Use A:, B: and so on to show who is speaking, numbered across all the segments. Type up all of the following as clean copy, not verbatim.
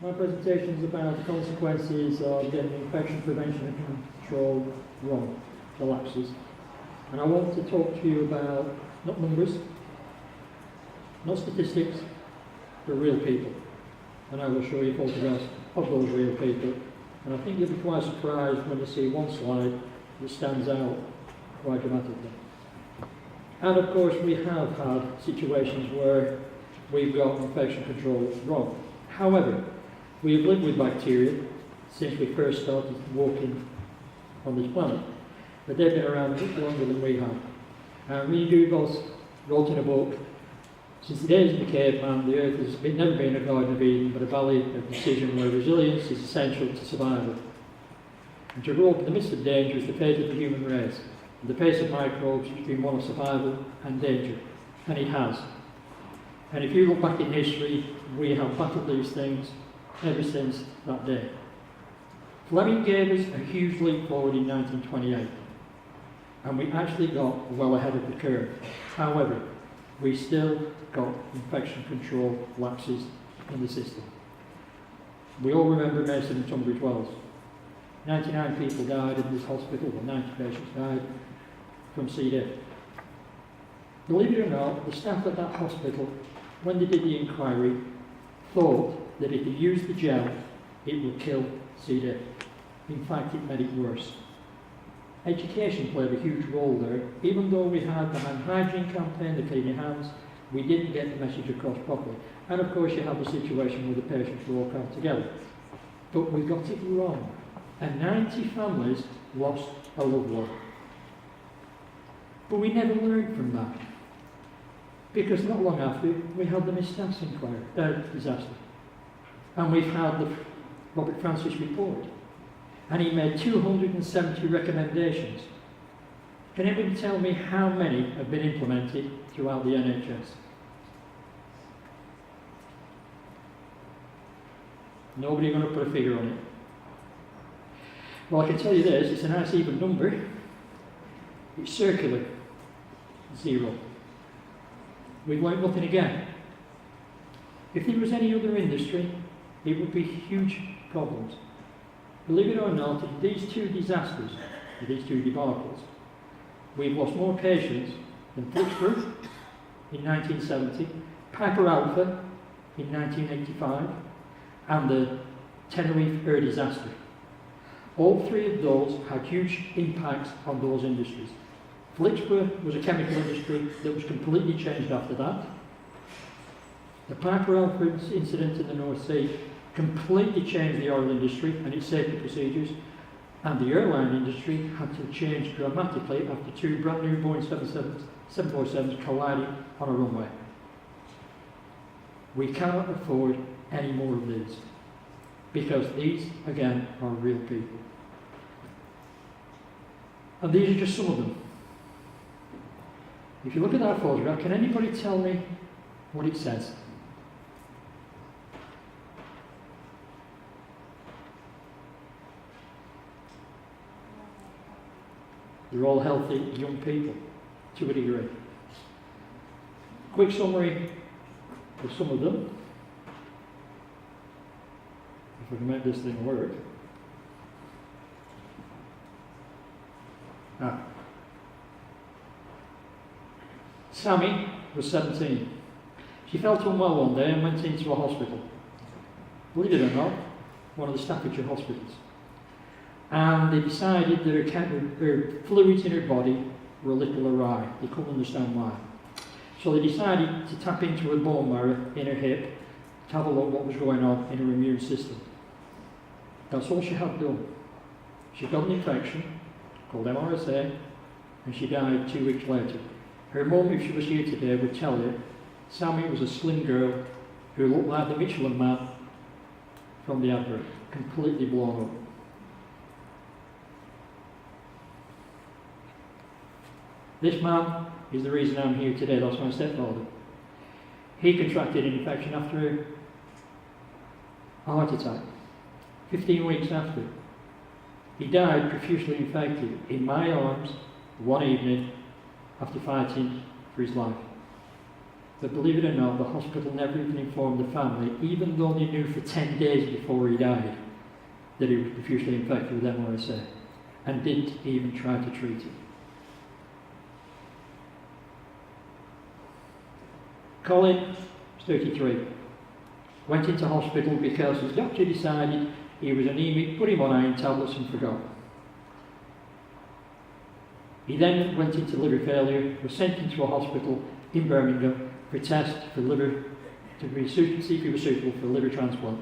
A: My presentation is about the consequences of getting infection prevention and control wrong, the lapses. And I want to talk to you about not numbers, not statistics, but real people. And I will show you photographs of those real people. And I think you'll be quite surprised when you see one slide that stands out quite dramatically. And of course we have had situations where we've got infection control wrong. However, we've lived with bacteria since we first started walking on this planet. But they've been around much longer than we have. And Reed Dugals wrote in a book, since the days of the caveman, the earth has never been a garden of Eden, but a valley of decision where resilience is essential to survival. And to grow up in the midst of danger is the fate of the human race. And the pace of microbes has been one of survival and danger. And it has. And if you look back in history, we have battled these things ever since that day. Fleming gave us a huge leap forward in 1928. And we actually got well ahead of the curve. However, we still got infection control lapses in the system. We all remember Mason and Tunbridge Wells. 99 people died in this hospital, or 90 patients died from C. diff. Believe it or not, the staff at that hospital, when they did the inquiry, thought that if they used the gel, it would kill C. diff. In fact, it made it worse. Education played a huge role there. Even though we had the hand hygiene campaign, the clean your hands, we didn't get the message across properly. And of course you have the situation where the patients were all crammed together. But we got it wrong. And 90 families lost a loved one. But we never learned from that. Because not long after, we had the Miss Staff's disaster. And we've had the Robert Francis report. And he made 270 recommendations. Can anybody tell me how many have been implemented throughout the NHS? Nobody going to put a figure on it. Well, I can tell you this, it's a nice even number. It's circular. 0. We've learned nothing again. If there was any other industry, it would be huge problems. Believe it or not, in these two disasters, these two debacles, we've lost more patients than Pittsburgh in 1970, Piper Alpha in 1985, and the Tenerife air disaster. All three of those had huge impacts on those industries. Flixborough was a chemical industry that was completely changed after that. The Piper Alpha incident in the North Sea completely changed the oil industry and its safety procedures, and the airline industry had to change dramatically after two brand new Boeing 747s colliding on a runway. We cannot afford any more of these, because these, again, are real people. And these are just some of them. If you look at that photograph, can anybody tell me what it says? They're all healthy young people, to a degree. Quick summary of some of them. If I can make this thing work. Sammy was 17. She felt unwell one day and went into a hospital. Believe it or not, one of the Staffordshire hospitals. And they decided that her fluids in her body were a little awry. They couldn't understand why. So they decided to tap into her bone marrow in her hip to have a look what was going on in her immune system. That's all she had done. She got an infection called MRSA, and she died 2 weeks later. Her mum, if she was here today, would tell you Sammy was a slim girl who looked like the Michelin Man from the advert, completely blown up. This man is the reason I'm here today. That's my stepfather. He contracted an infection after a heart attack. 15 weeks after. He died profusely infected in my arms one evening after fighting for his life. But believe it or not, the hospital never even informed the family, even though they knew for 10 days before he died that he was diffusely infected with MRSA, and didn't even try to treat it. Colin was 33. Went into hospital because his doctor decided he was anemic, put him on iron tablets and forgot. He then went into liver failure, was sent into a hospital in Birmingham for a test for liver, see if he was suitable for a liver transplant,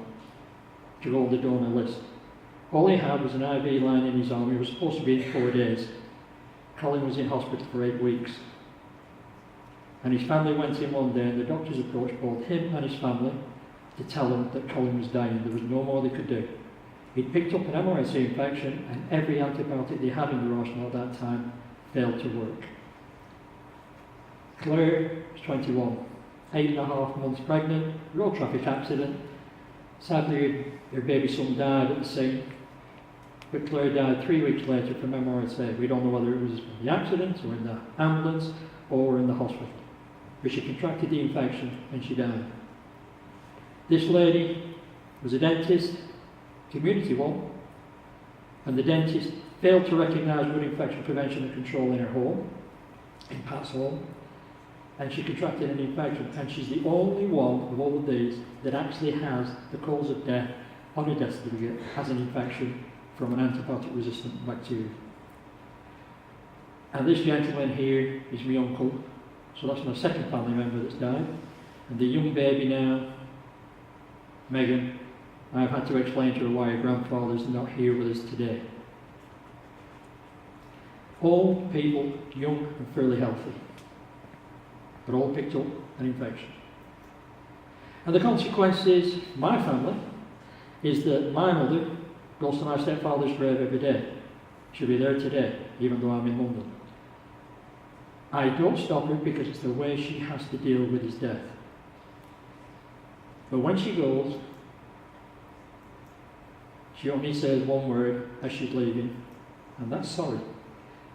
A: to go on the donor list. All he had was an IV line in his arm. He was supposed to be in 4 days. Colin was in hospital for 8 weeks. And his family went in one day, and the doctors approached both him and his family to tell him that Colin was dying. There was no more they could do. He'd picked up an MRSA infection, and every antibiotic they had in the arsenal at that time failed to work. Claire was 21, 8.5 months pregnant, road traffic accident. Sadly, her baby son died at the scene, but Claire died 3 weeks later from MRSA. We don't know whether it was in the accident, or in the ambulance, or in the hospital. But she contracted the infection and she died. This lady was a dentist, community one, and the dentist failed to recognise good infection prevention and control in her home, in Pat's home, and she contracted an infection, and she's the only one of all of these that actually has the cause of death on her death certificate as an infection from an antibiotic resistant bacteria. And this gentleman here is my uncle, so that's my second family member that's died. And the young baby now, Megan, I've had to explain to her why her grandfather's not here with us today. All people young and fairly healthy, but all picked up an infection. And the consequence is, my family, is that my mother goes to my stepfather's grave every day. She'll be there today, even though I'm in London. I don't stop her because it's the way she has to deal with his death. But when she goes, she only says one word as she's leaving, and that's sorry.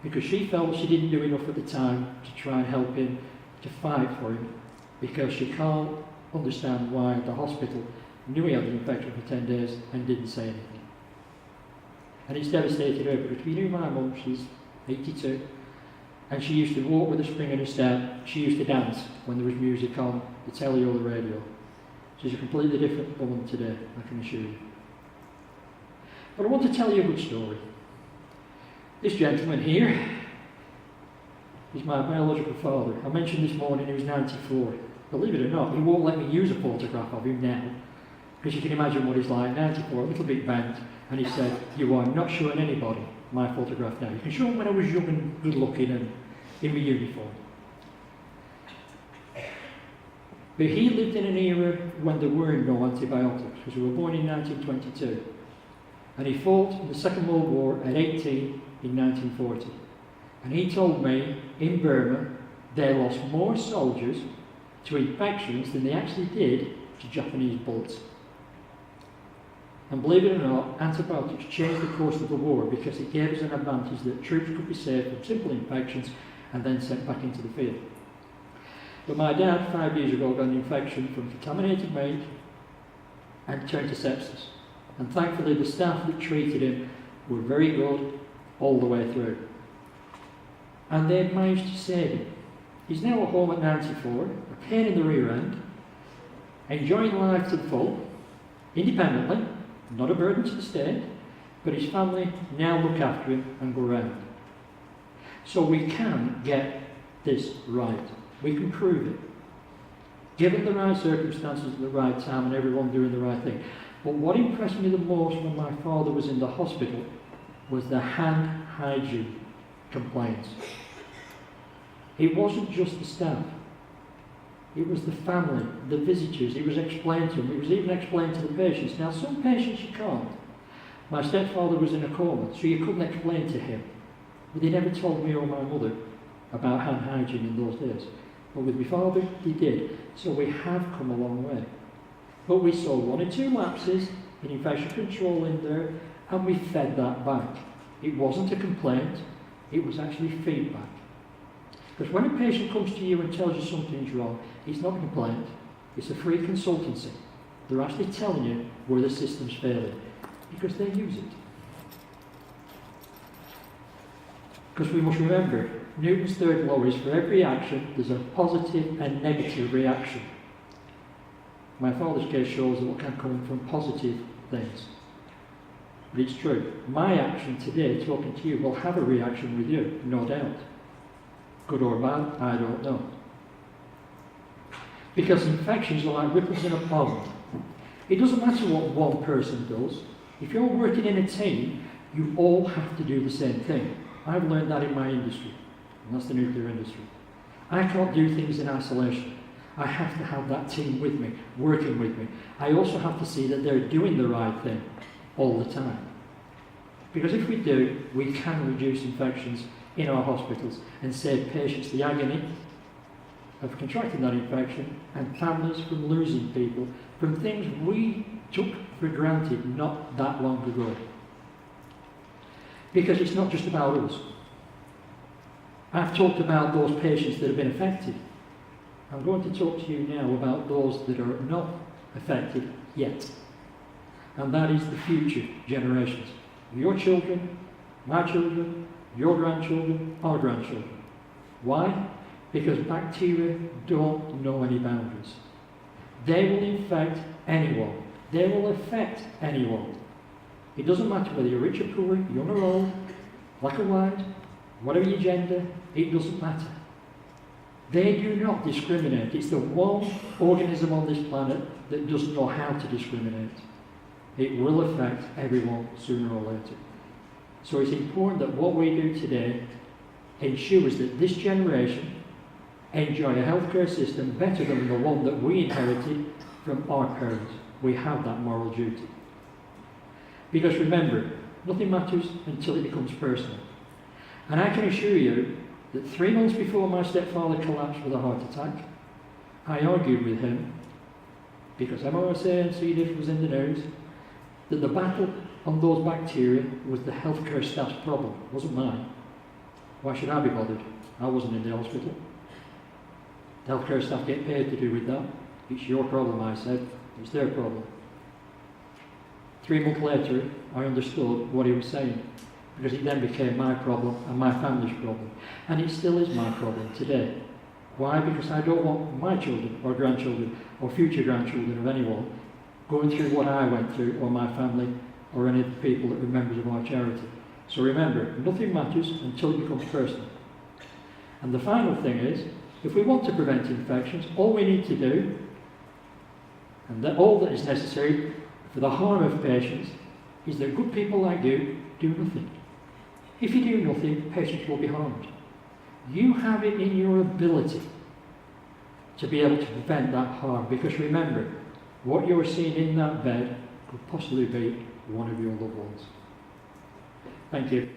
A: Because she felt she didn't do enough at the time to try and help him, to fight for him, because she can't understand why the hospital knew he had an infection for 10 days and didn't say anything. And it's devastated her, but if you knew my mum, she's 82, and she used to walk with a spring in her step. She used to dance when there was music on the telly or the radio. She's a completely different woman today, I can assure you. But I want to tell you a good story. This gentleman here is my biological father. I mentioned this morning he was 94. Believe it or not, he won't let me use a photograph of him now, because you can imagine what he's like, 94, a little bit bent, and he said, "You are not showing anybody my photograph now. You can show them when I was young and good looking and in my uniform." But he lived in an era when there were no antibiotics, because we were born in 1922. And he fought in the Second World War at 18 in 1940. And he told me, in Burma, they lost more soldiers to infections than they actually did to Japanese bullets. And believe it or not, antibiotics changed the course of the war because it gave us an advantage that troops could be saved from simple infections and then sent back into the field. But my dad, 5 years ago, got an infection from contaminated meat and turned to sepsis. And thankfully the staff that treated him were very good all the way through. And they managed to save him. He's now at home at 94, a pain in the rear end, enjoying life to the full, independently, not a burden to the state, but his family now look after him and go round. So we can get this right. We can prove it. Given the right circumstances at the right time and everyone doing the right thing. But what impressed me the most when my father was in the hospital was the hand hygiene complaints. It wasn't just the staff. It was the family, the visitors. It was explained to them. It was even explained to the patients. Now, some patients you can't. My stepfather was in a coma, so you couldn't explain to him. But they never told me or my mother about hand hygiene in those days. But with my father, they did. So we have come a long way. But we saw 1 or 2 lapses in infection control in there, and we fed that back. It wasn't a complaint, it was actually feedback. Because when a patient comes to you and tells you something's wrong, it's not a complaint, it's a free consultancy. They're actually telling you where the system's failing, because they use it. Because we must remember, Newton's third law is for every action, there's a positive and negative reaction. My father's case shows what can come from positive things. But it's true. My action today, talking to you, will have a reaction with you, no doubt. Good or bad, I don't know. Because infections are like ripples in a pond. It doesn't matter what one person does. If you're working in a team, you all have to do the same thing. I've learned that in my industry, and that's the nuclear industry. I can't do things in isolation. I have to have that team with me, working with me. I also have to see that they're doing the right thing all the time. Because if we do, we can reduce infections in our hospitals and save patients the agony of contracting that infection and families from losing people from things we took for granted not that long ago. Because it's not just about us. I've talked about those patients that have been affected. I'm going to talk to you now about those that are not affected yet. And that is the future generations. Your children, my children, your grandchildren, our grandchildren. Why? Because bacteria don't know any boundaries. They will infect anyone. They will affect anyone. It doesn't matter whether you're rich or poor, young or old, black or white, whatever your gender, it doesn't matter. They do not discriminate. It's the one organism on this planet that doesn't know how to discriminate. It will affect everyone sooner or later. So it's important that what we do today ensures that this generation enjoy a healthcare system better than the one that we inherited from our parents. We have that moral duty. Because remember, nothing matters until it becomes personal. And I can assure you that 3 months before my stepfather collapsed with a heart attack, I argued with him, because MRSA and C. diff was in the news, that the battle on those bacteria was the healthcare staff's problem, it wasn't mine. Why should I be bothered? I wasn't in the hospital. The healthcare staff get paid to do with that. It's your problem, I said. It's their problem. 3 months later, I understood what he was saying, because it then became my problem and my family's problem. And it still is my problem today. Why? Because I don't want my children or grandchildren or future grandchildren of anyone going through what I went through, or my family, or any of the people that were members of our charity. So remember, nothing matters until it becomes personal. And the final thing is, if we want to prevent infections, all we need to do, and all that is necessary for the harm of patients, is that good people like you do nothing. If you do nothing, patients will be harmed. You have it in your ability to be able to prevent that harm, because remember, what you're seeing in that bed could possibly be one of your loved ones. Thank you.